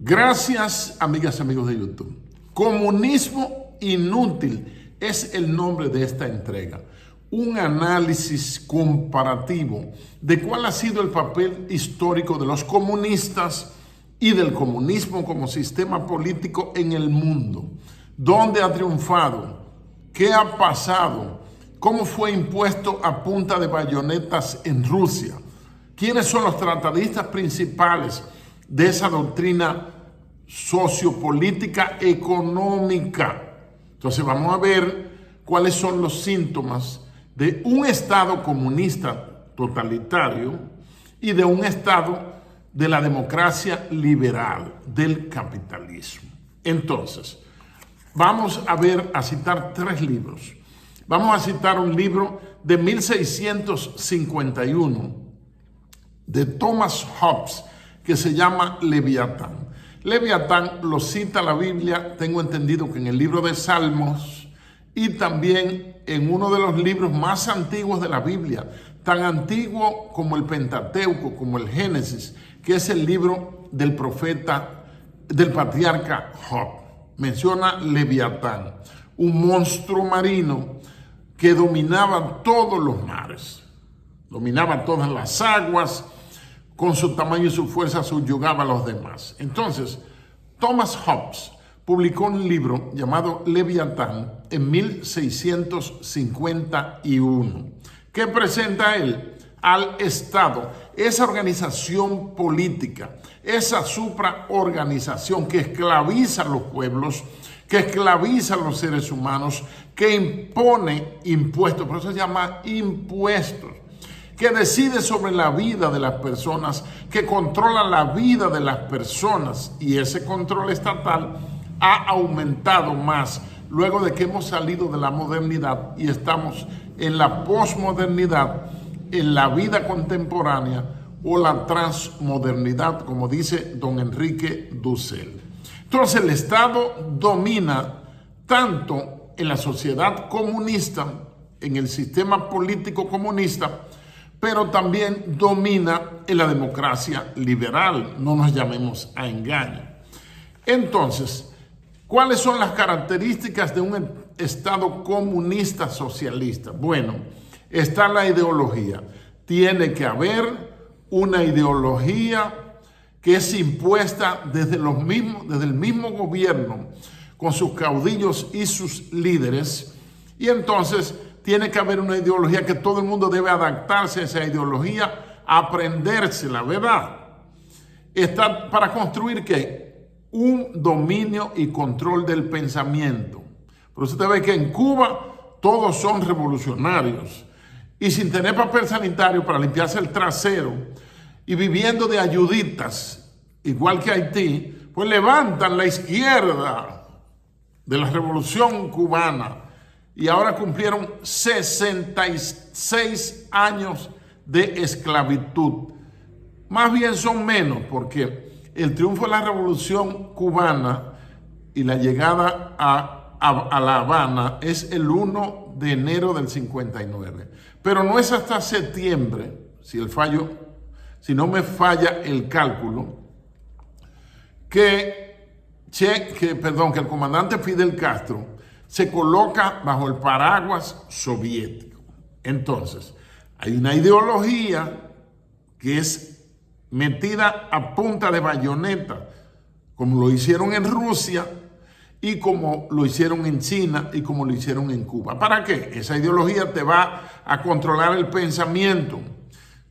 Gracias, amigas y amigos de YouTube. Comunismo inútil es el nombre de esta entrega. Un análisis comparativo de cuál ha sido el papel histórico de los comunistas y del comunismo como sistema político en el mundo. ¿Dónde ha triunfado? ¿Qué ha pasado? ¿Cómo fue impuesto a punta de bayonetas en Rusia? ¿Quiénes son los tratadistas principales de esa doctrina sociopolítica económica? Entonces vamos a ver cuáles son los síntomas de un Estado comunista totalitario y de un Estado de la democracia liberal, del capitalismo. Entonces, vamos a citar tres libros. Vamos a citar un libro de 1651 de Thomas Hobbes que se llama Leviatán. Leviatán lo cita la Biblia, tengo entendido que en el libro de Salmos y también en uno de los libros más antiguos de la Biblia, tan antiguo como el Pentateuco, como el Génesis, que es el libro del profeta, del patriarca Job. Menciona Leviatán, un monstruo marino que dominaba todos los mares, dominaba todas las aguas, con su tamaño y su fuerza subyugaba a los demás. Entonces, Thomas Hobbes publicó un libro llamado Leviatán en 1651. ¿Qué presenta él? Al Estado, esa organización política, esa supraorganización que esclaviza a los pueblos, que esclaviza a los seres humanos, que impone impuestos, por eso se llama impuestos, que decide sobre la vida de las personas, que controla la vida de las personas, y ese control estatal ha aumentado más luego de que hemos salido de la modernidad y estamos en la posmodernidad, en la vida contemporánea o la transmodernidad, como dice don Enrique Dussel. Entonces el Estado domina tanto en la sociedad comunista, en el sistema político comunista, pero también domina en la democracia liberal, no nos llamemos a engaño. Entonces, ¿cuáles son las características de un Estado comunista socialista? Bueno, está la ideología. Tiene que haber una ideología que es impuesta desde el mismo gobierno, con sus caudillos y sus líderes, y entonces tiene que haber una ideología que todo el mundo debe adaptarse a esa ideología, aprenderse la verdad. Está para construir ¿qué? Un dominio y control del pensamiento. Por eso usted ve que en Cuba todos son revolucionarios y sin tener papel sanitario para limpiarse el trasero y viviendo de ayuditas, igual que Haití, pues levantan la izquierda de la revolución cubana y ahora cumplieron 66 años de esclavitud. Más bien son menos, porque el triunfo de la revolución cubana y la llegada a La Habana es el 1 de enero del 59. Pero no es hasta septiembre, si no me falla el cálculo, que el comandante Fidel Castro se coloca bajo el paraguas soviético. Entonces, hay una ideología que es metida a punta de bayoneta, como lo hicieron en Rusia y como lo hicieron en China y como lo hicieron en Cuba. ¿Para qué? Esa ideología te va a controlar el pensamiento.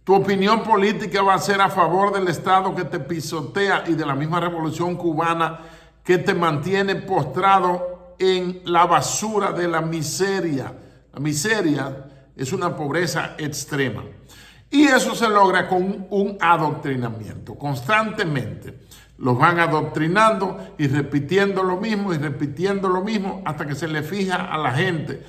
Tu opinión política va a ser a favor del Estado que te pisotea y de la misma revolución cubana que te mantiene postrado en la basura de la miseria. La miseria es una pobreza extrema. Y eso se logra con un adoctrinamiento. Constantemente los van adoctrinando y repitiendo lo mismo hasta que se le fija a la gente.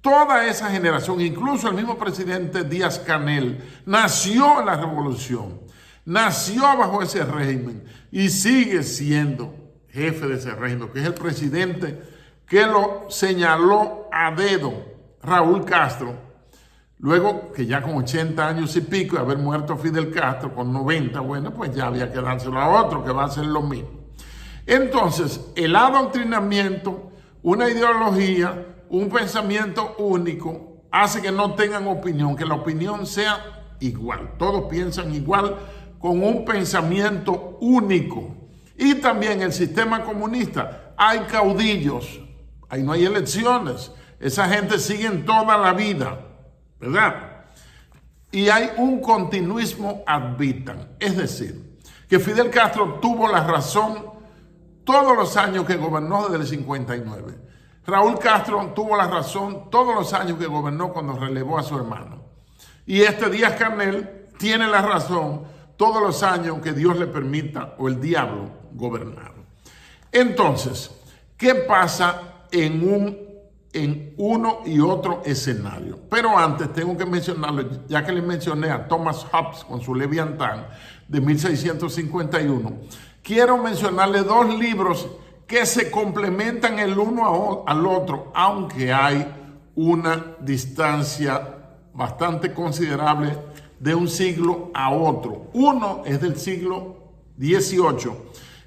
Toda esa generación, incluso el mismo presidente Díaz-Canel, nació en la revolución, nació bajo ese régimen y sigue siendo jefe de ese régimen, que es el presidente que lo señaló a dedo Raúl Castro, luego que ya con 80 años y pico de haber muerto Fidel Castro con 90, bueno, pues ya había que dárselo a otro que va a hacer lo mismo. Entonces, el adoctrinamiento, una ideología, un pensamiento único, hace que no tengan opinión, que la opinión sea igual. Todos piensan igual con un pensamiento único. Y también el sistema comunista, hay caudillos, ahí no hay elecciones, esa gente sigue toda la vida, ¿verdad? Y hay un continuismo ad vitam, es decir, que Fidel Castro tuvo la razón todos los años que gobernó desde el 59. Raúl Castro tuvo la razón todos los años que gobernó cuando relevó a su hermano. Y Díaz-Canel tiene la razón todos los años que Dios le permita o el diablo gobernar. Entonces, ¿qué pasa en uno y otro escenario? Pero antes tengo que mencionarlo, ya que le mencioné a Thomas Hobbes con su Leviatán de 1651, quiero mencionarle dos libros que se complementan el uno al otro, aunque hay una distancia bastante considerable de un siglo a otro. Uno es del siglo XVIII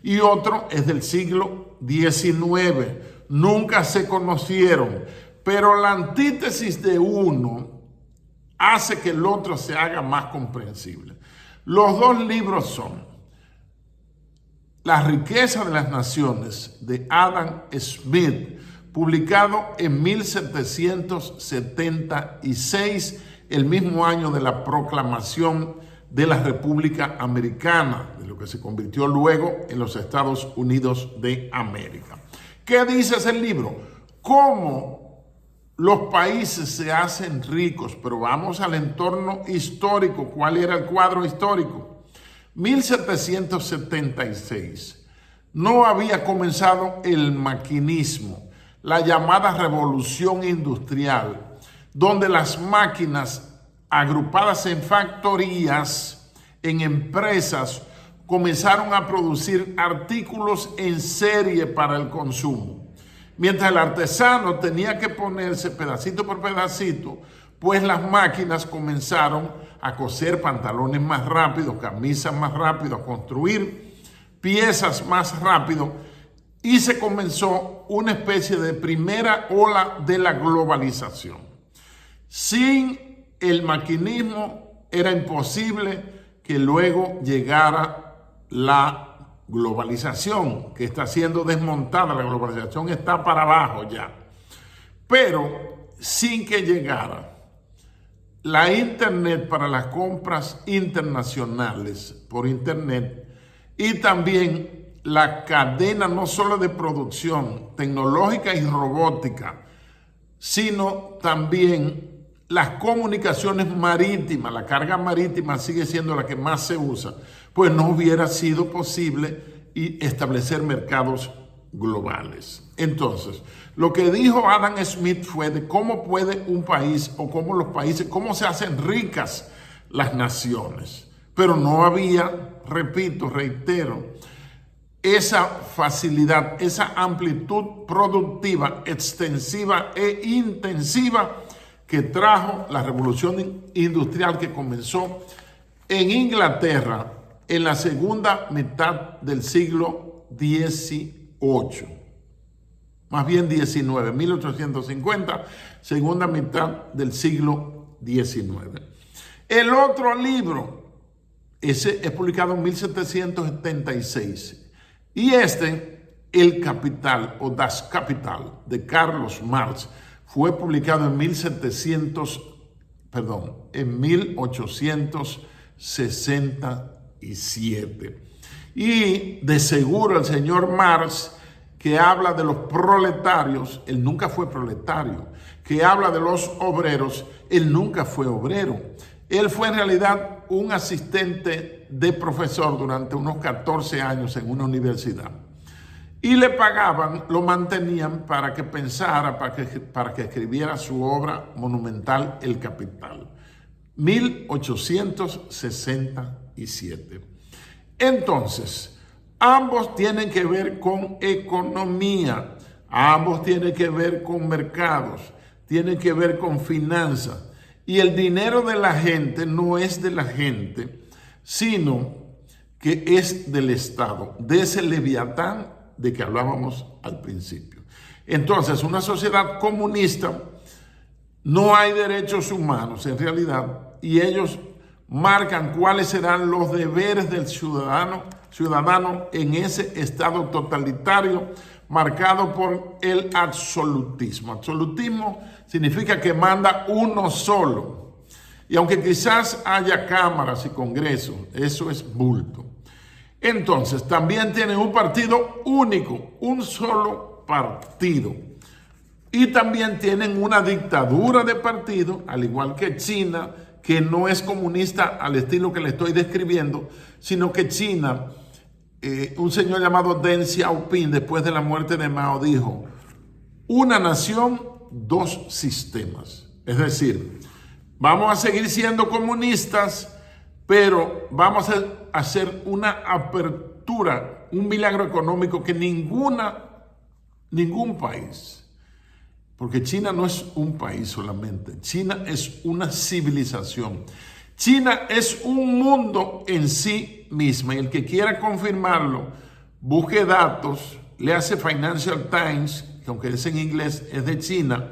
y otro es del siglo XIX. Nunca se conocieron, pero la antítesis de uno hace que el otro se haga más comprensible. Los dos libros son La riqueza de las naciones, de Adam Smith, publicado en 1776, el mismo año de la proclamación de la República Americana, de lo que se convirtió luego en los Estados Unidos de América. ¿Qué dice ese libro? Cómo los países se hacen ricos, pero vamos al entorno histórico. ¿Cuál era el cuadro histórico? 1776. No había comenzado el maquinismo, la llamada revolución industrial, donde las máquinas agrupadas en factorías, en empresas, comenzaron a producir artículos en serie para el consumo. Mientras el artesano tenía que ponerse pedacito por pedacito, pues las máquinas comenzaron a coser pantalones más rápido, camisas más rápido, a construir piezas más rápido, y se comenzó una especie de primera ola de la globalización. Sin el maquinismo era imposible que luego llegara la globalización, que está siendo desmontada. La globalización está para abajo ya. Pero sin que llegara la internet para las compras internacionales por internet, y también la cadena no solo de producción tecnológica y robótica, sino también las comunicaciones marítimas. La carga marítima sigue siendo la que más se usa, pues no hubiera sido posible establecer mercados globales. Entonces, lo que dijo Adam Smith fue de cómo puede un país o cómo los países, cómo se hacen ricas las naciones. Pero no había, repito, reitero, esa facilidad, esa amplitud productiva, extensiva e intensiva que trajo la revolución industrial que comenzó en Inglaterra en la segunda mitad del siglo XVIII. Más bien 19, 1850, segunda mitad del siglo XIX. El otro libro, ese es publicado en 1776. Y El Capital o Das Kapital de Carlos Marx, fue publicado en 1867. Y de seguro el señor Marx, que habla de los proletarios, él nunca fue proletario, que habla de los obreros, él nunca fue obrero. Él fue en realidad un asistente de profesor durante unos 14 años en una universidad. Y le pagaban, lo mantenían para que pensara, para que escribiera su obra monumental El Capital. 1867. Entonces, ambos tienen que ver con economía, ambos tienen que ver con mercados, tienen que ver con finanzas. Y el dinero de la gente no es de la gente, sino que es del Estado, de ese Leviatán de que hablábamos al principio. Entonces, una sociedad comunista, no hay derechos humanos en realidad, y ellos marcan cuáles serán los deberes del ciudadano en ese estado totalitario marcado por el absolutismo. Absolutismo significa que manda uno solo. Y aunque quizás haya cámaras y congresos, eso es bulto. Entonces, también tienen un partido único, un solo partido. Y también tienen una dictadura de partido, al igual que China, que no es comunista al estilo que le estoy describiendo, sino que China, un señor llamado Deng Xiaoping, después de la muerte de Mao, dijo: una nación, dos sistemas. Es decir, vamos a seguir siendo comunistas, pero vamos a hacer una apertura, un milagro económico que ningún país, porque China no es un país solamente, China es una civilización. China es un mundo en sí misma, y el que quiera confirmarlo, busque datos, le hace Financial Times, que aunque es en inglés, es de China,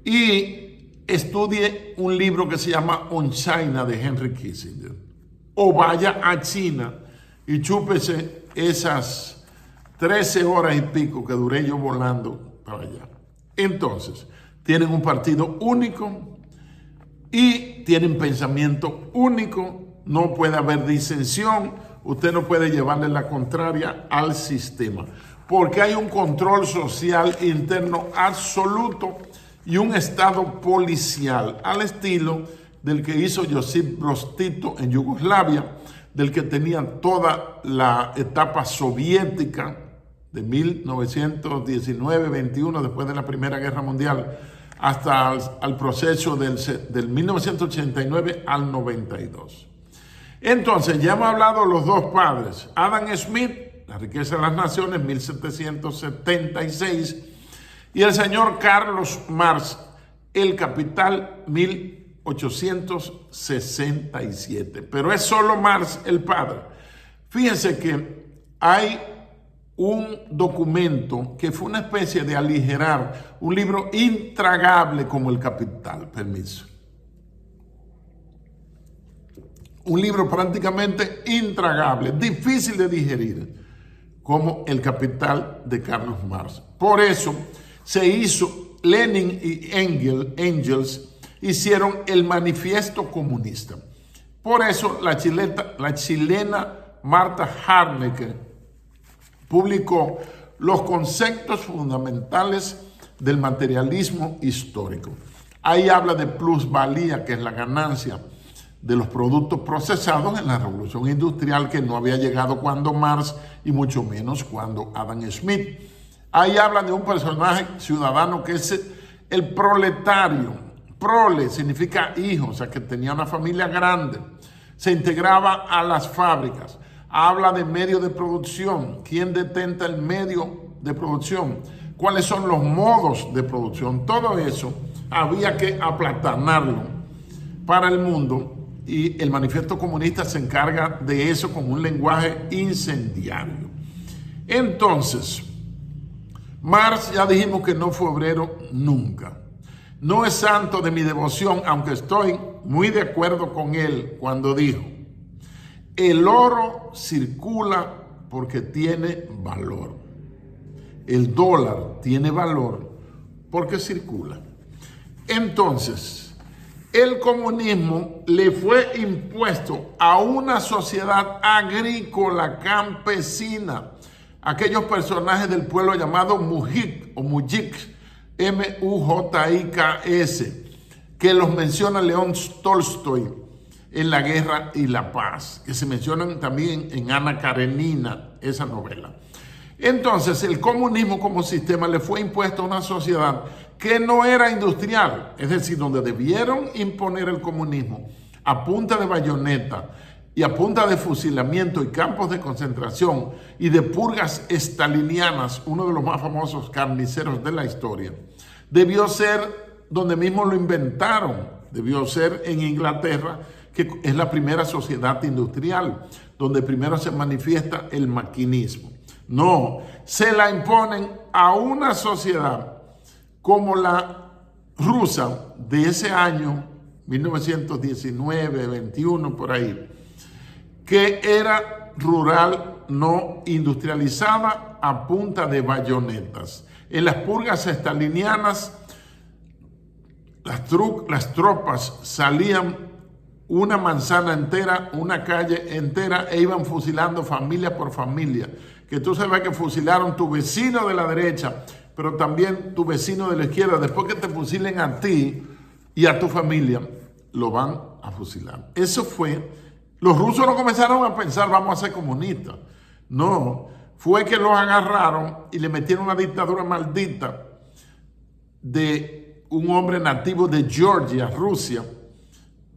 y estudie un libro que se llama On China de Henry Kissinger, o vaya a China y chúpese esas 13 horas y pico que duré yo volando para allá. Entonces, tienen un partido único y tienen pensamiento único, no puede haber disensión, usted no puede llevarle la contraria al sistema, porque hay un control social interno absoluto y un estado policial al estilo del que hizo Josip Broz Tito en Yugoslavia, del que tenía toda la etapa soviética de 1919-21, después de la Primera Guerra Mundial, hasta al proceso del 1989 al 92. Entonces, ya hemos hablado de los dos padres. Adam Smith, La riqueza de las naciones, 1776, y el señor Carlos Marx, El Capital, 1867. Pero es solo Marx el padre. Fíjense que hay un documento que fue una especie de aligerar un libro intragable como El Capital, permiso. Un libro prácticamente intragable, difícil de digerir, como El Capital de Carlos Marx. Por eso se hizo, Lenin y Engels hicieron el Manifiesto Comunista. Por eso la chilena Marta Harnecker publicó los conceptos fundamentales del materialismo histórico. Ahí habla de plusvalía, que es la ganancia de los productos procesados en la revolución industrial, que no había llegado cuando Marx y mucho menos cuando Adam Smith. Ahí habla de un personaje ciudadano que es el proletario. Prole significa hijo, o sea que tenía una familia grande, se integraba a las fábricas. Habla de medio de producción, quién detenta el medio de producción, cuáles son los modos de producción. Todo eso había que aplatanarlo para el mundo, y el Manifiesto Comunista se encarga de eso con un lenguaje incendiario. Entonces, Marx, ya dijimos que no fue obrero nunca. No es santo de mi devoción, aunque estoy muy de acuerdo con él cuando dijo: el oro circula porque tiene valor. El dólar tiene valor porque circula. Entonces, el comunismo le fue impuesto a una sociedad agrícola campesina. Aquellos personajes del pueblo llamados mujik o mujik, M-U-J-I-K-S, que los menciona León Tolstoy en La Guerra y la Paz, que se mencionan también en Ana Karenina, esa novela. Entonces, el comunismo como sistema le fue impuesto a una sociedad que no era industrial, es decir, donde debieron imponer el comunismo a punta de bayoneta y a punta de fusilamiento y campos de concentración y de purgas estalinianas, uno de los más famosos carniceros de la historia. Debió ser donde mismo lo inventaron, debió ser en Inglaterra, que es la primera sociedad industrial, donde primero se manifiesta el maquinismo. No, se la imponen a una sociedad como la rusa de ese año, 1919, 21, por ahí, que era rural, no industrializada, a punta de bayonetas. En las purgas estalinianas, las tropas salían una manzana entera, una calle entera, e iban fusilando familia por familia. Que tú sabes que fusilaron tu vecino de la derecha, pero también tu vecino de la izquierda. Después que te fusilen a ti y a tu familia, lo van a fusilar. Eso fue. Los rusos no comenzaron a pensar, vamos a ser comunistas. No, fue que los agarraron y le metieron una dictadura maldita de un hombre nativo de Georgia, Rusia,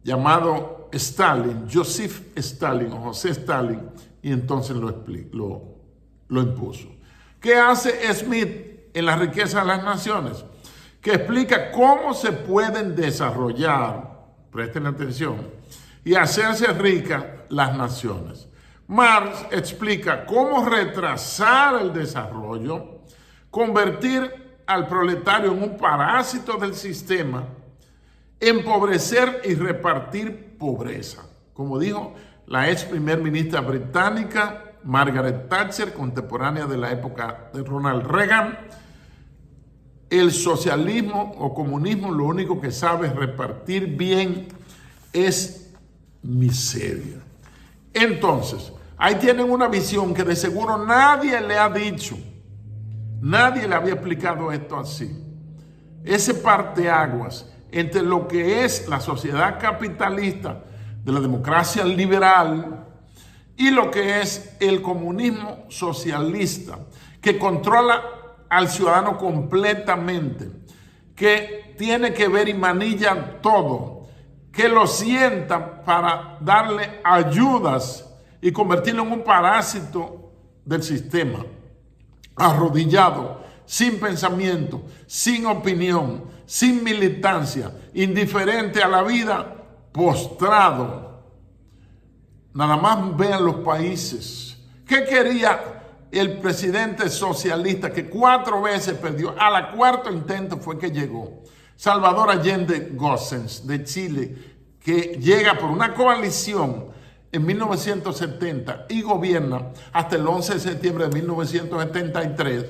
llamado Stalin, Joseph Stalin o José Stalin, y entonces lo impuso. ¿Qué hace Smith en La riqueza de las naciones? Que explica cómo se pueden desarrollar, presten atención, y hacerse ricas las naciones. Marx explica cómo retrasar el desarrollo, convertir al proletario en un parásito del sistema, empobrecer y repartir pobreza. Como dijo la ex primer ministra británica Margaret Thatcher, contemporánea de la época de Ronald Reagan, el socialismo o comunismo lo único que sabe repartir bien es miseria. Entonces, ahí tienen una visión que de seguro nadie le ha dicho, nadie le había explicado esto así. Ese parteaguas entre lo que es la sociedad capitalista de la democracia liberal y lo que es el comunismo socialista, que controla al ciudadano completamente, que tiene que ver y manilla todo, que lo sienta para darle ayudas y convertirlo en un parásito del sistema, arrodillado, sin pensamiento, sin opinión, sin militancia, indiferente a la vida, postrado. Nada más vean los países. ¿Qué quería el presidente socialista que 4 veces perdió? A la cuarto intento fue que llegó. Salvador Allende Gossens, de Chile, que llega por una coalición en 1970 y gobierna hasta el 11 de septiembre de 1973,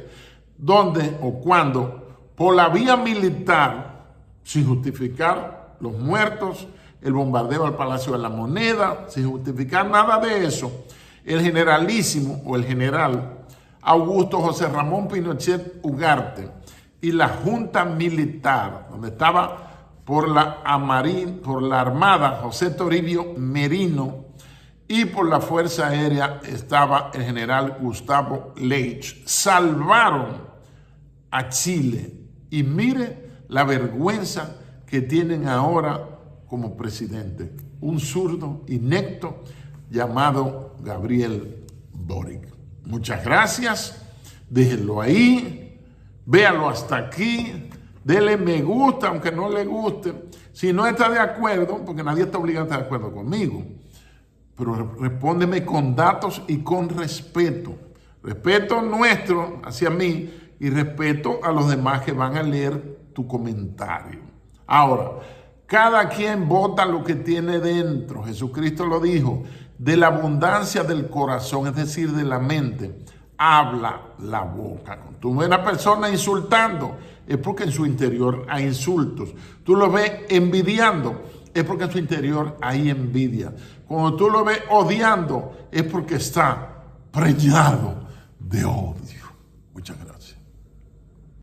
donde o cuando, por la vía militar, sin justificar los muertos, el bombardeo al Palacio de la Moneda, sin justificar nada de eso, el generalísimo o el general Augusto José Ramón Pinochet Ugarte y la Junta Militar, donde estaba por la Armada José Toribio Merino y por la Fuerza Aérea estaba el general Gustavo Leitch, salvaron a Chile. Y mire la vergüenza que tienen ahora como presidente, un zurdo inepto llamado Gabriel Boric. Muchas gracias, déjenlo ahí, véalo hasta aquí, dele me gusta aunque no le guste, si no está de acuerdo, porque nadie está obligado a estar de acuerdo conmigo, pero respóndeme con datos y con respeto nuestro hacia mí y respeto a los demás que van a leer tu comentario. Ahora, cada quien vota lo que tiene dentro. Jesucristo lo dijo, de la abundancia del corazón, es decir, de la mente, habla la boca. Cuando tú ves a una persona insultando, es porque en su interior hay insultos. Tú lo ves envidiando, es porque en su interior hay envidia. Cuando tú lo ves odiando, es porque está preñado de odio. Muchas gracias.